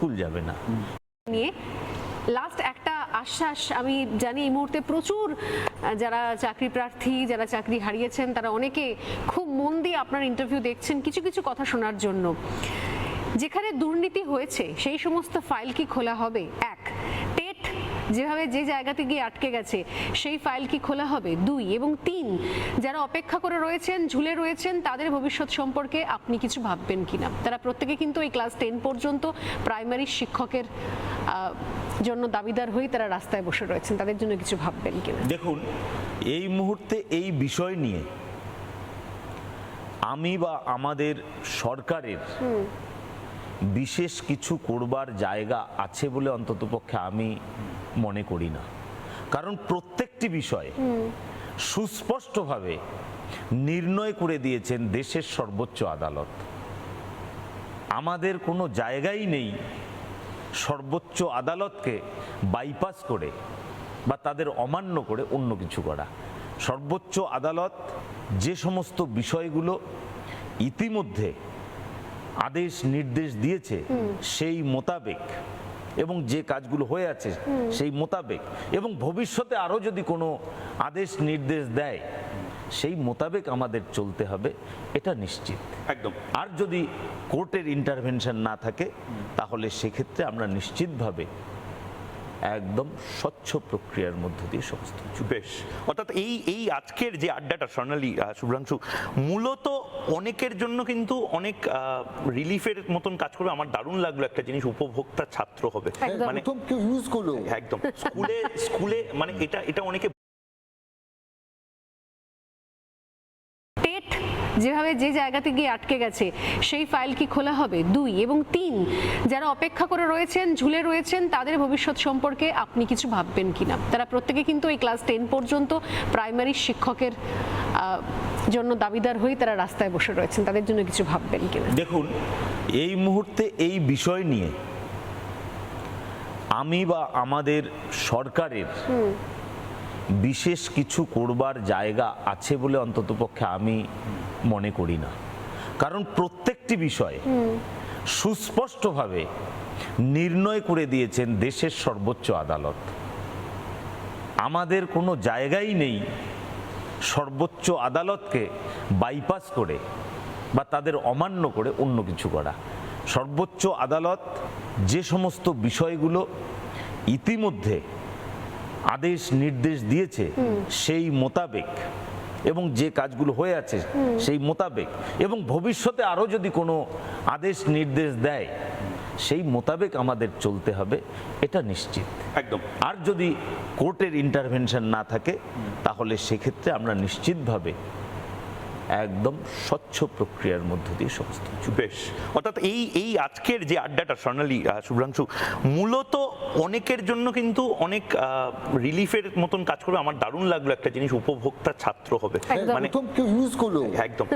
School যাবে না। নিয়ে লাস্ট একটা আশ্বাস আমি জানি এই মুহূর্তে প্রচুর যারা চাকরি প্রার্থী যারা চাকরি হারিয়েছেন তারা অনেকে খুব মন দিয়ে আপনার ইন্টারভিউ দেখছেন কিছু কিছু কথা শোনার জন্য। যেখানে দুর্নীতি হয়েছে সেই সমস্ত ফাইল কি খোলা হবে? এক, টেট যেভাবে যে জায়গাতে গিয়ে আটকে গেছে সেই ফাইল কি খোলা হবে? দুই এবং তিন, যারা অপেক্ষা করে রয়েছেন ঝুলে রয়েছেন তাদের ভবিষ্যৎ সম্পর্কে আপনি কিছু ভাববেন কিনা? তারা প্রত্যেকে কিন্তু এই ক্লাস 10 পর্যন্ত প্রাইমারি শিক্ষকের জন্য দাবিদার হয়ে তারা রাস্তায় বসে রয়েছেন, তাদের জন্য কিছু ভাববেন কিনা? দেখুন, এই মুহূর্তে এই বিষয় নিয়ে আমি বা আমাদের সরকারের বিশেষ কিছু করবার জায়গা আছে বলে অন্ততপক্ষে আমি মনে করি না। কারণ প্রত্যেকটি বিষয় সুস্পষ্টভাবে নির্ণয় করে দিয়েছেন দেশের সর্বোচ্চ আদালত। আমাদের কোনো জায়গাই নেই সর্বোচ্চ আদালতকে বাইপাস করে বা তাদের অমান্য করে অন্য কিছু করা। সর্বোচ্চ আদালত যে সমস্ত বিষয়গুলো ইতিমধ্যে আদেশ নির্দেশ দিয়েছে সেই মোতাবেক এবং যে কাজগুলো হয়ে আছে সেই মোতাবেক এবং ভবিষ্যতে আরও যদি কোনো আদেশ নির্দেশ দেয় সেই মোতাবেক আমাদের চলতে হবে, এটা নিশ্চিত একদম। আর যদি কোর্টের ইন্টারভেনশন না থাকে তাহলে সেক্ষেত্রে আমরা নিশ্চিতভাবে একদম স্বচ্ছ প্রক্রিয়ার মধ্য দিয়ে সমস্ত কিছু। বেশ, অর্থাৎ এই আজকের যে আড্ডাটা স্বর্ণালী, শুভ্রাংশু, মূলত অনেকের জন্য কিন্তু অনেক রিলিফের মতন কাজ করবে। আমার দারুণ লাগলো একটা জিনিস, উপভোক্তা ছাত্র হবে, মানে কেউ ইউজ করলো একদম স্কুলে মানে এটা অনেকে যেভাবে যে জায়গাতে গিয়ে আটকে গেছে সেই ফাইল কি খোলা হবে? দুই এবং তিন, যারা অপেক্ষা করে রয়েছেন ঝুলে রয়েছেন তাদের ভবিষ্যৎ সম্পর্কে আপনি কিছু ভাববেন কিনা? তারা প্রত্যেকে কিন্তু এই ক্লাস 10 পর্যন্ত প্রাইমারি শিক্ষকের জন্য দাবিদার হয়ে তারা রাস্তায় বসে রয়েছেন, তাদের জন্য কিছু ভাববেন কিনা? দেখুন, এই মুহূর্তে এই বিষয় নিয়ে আমি বা আমাদের সরকারের বিশেষ কিছু করবার জায়গা আছে বলে অন্ততপক্ষে আমি মনে করি না। কারণ প্রত্যেকটি বিষয় সুস্পষ্টভাবে নির্ণয় করে দিয়েছেন দেশের সর্বোচ্চ আদালত। আমাদের কোনো জায়গাই নেই সর্বোচ্চ আদালতকে বাইপাস করে বা তাদের অমান্য করে অন্য কিছু করা। সর্বোচ্চ আদালত যে সমস্ত বিষয়গুলো ইতিমধ্যে আদেশ নির্দেশ দিয়েছে সেই মোতাবেক এবং যে কাজগুলো হয়ে আছে সেই মোতাবেক এবং ভবিষ্যতে আরও যদি কোনো আদেশ নির্দেশ দেয় সেই মোতাবেক আমাদের চলতে হবে, এটা নিশ্চিত একদম। আর যদি কোর্টের ইন্টারভেনশন না থাকে তাহলে সেক্ষেত্রে আমরা নিশ্চিতভাবে একদম স্বচ্ছ প্রক্রিয়ার মধ্য দিয়ে সমস্ত কিছু। বেশ, অর্থাৎ এই আজকের যে আড্ডাটা স্বর্ণালী, শুভ্রাংশু, মূলত অনেকের জন্য কিন্তু অনেক রিলিফের মতন কাজ করবে। আমার দারুণ লাগলো একটা জিনিস, উপভোক্তা ছাত্র হবে, মানে কেউ ইউজ করলো একদম